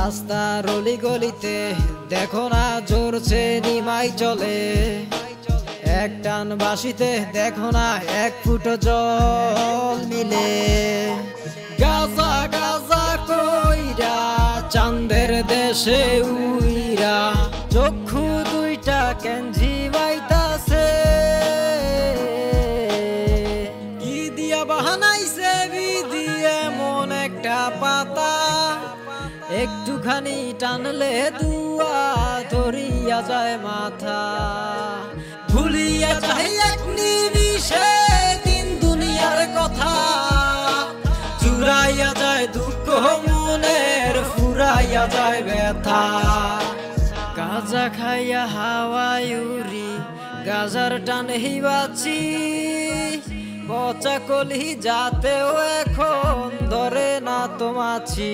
রাস্তার অলি গলিতে দেখো না জোরছে নিমাই চলে, এক টান বাঁশিতে দেখো না এক ফুটো জল মিলে। গাজা গাজা কইরা চাঁদের দেশে উইরা চক্ষু দুইটা কেঞ্জি বাইতাছে, কি দিয়া বাহানাইছে বিধি এমন একটা পাতা, একটুখানি টানলে দুয়া ধরিয়া যায় মাথা। ভুলিয়া যায় এক নিমিষে দিন দুনিয়ার কথা, চুরাইয়া যায় দুঃখ মনের, ফুরাইয়া যায় ব্যথা। গাজা খাইয়া হাওয়ায় উড়ি গাজার টানে বাঁচি, পচা কলি যাতেও এখন ধরে না তোমাছি।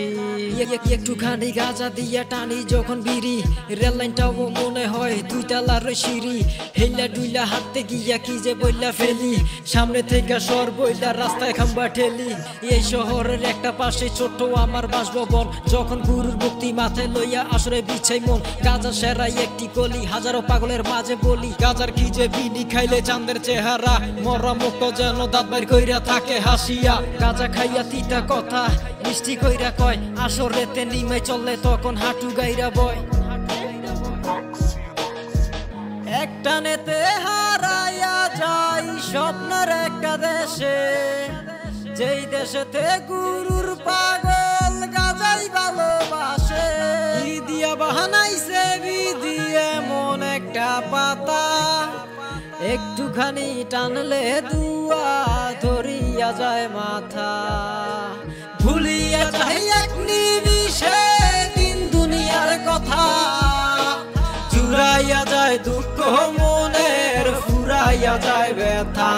একটুখানি গাজা দিয়া টানি যখন বিড়ি, রেল লাইনটাও মনে হয় দুই তালার সিঁড়ি। হেলা ডুইলা হাতে গিয়া কি যে বইলা ফেলি, সামনে থেকে সর বইলা রাস্তায় খাম্বা ঠেলি। এই শহরের একটা পাশে ছোট্ট আমার বাসভবন, যখন গুরুর মুক্তি মাথায় লইয়া আসরে বিছাই মন। গাজা সেরাই একটি গলি, হাজারো পাগলের মাঝে বলি, গাজার কি যে বিনি খাইলে চাঁদের চেহারা, মরা মুক্ত যেন দাঁত বাইর কইরা থাকে হাসিয়া। গাজা খাইয়া তিতা কথা মিষ্টি কইরা কয়, আসরেতে নিমে চললে তখন হাঁটু গাইরা বয়। একটানেতে হারাইয়া যাই স্বপ্নের একটা দেশে, যেই দেশেতে গুরুর পাগল গাজাই ভালোবাসে। কি দিয়া বাহানাইছে বিধি এমন একটা পাতা, একটুখানি টানলে দুয়া ধরিয়া যায় মাথা। ভুলিয়া যায় এক নিমিষে দিন দুনিয়ার কথা, চুরাইয়া যায় দুঃখ মনের, ফুরাইয়া যায় ব্যথা।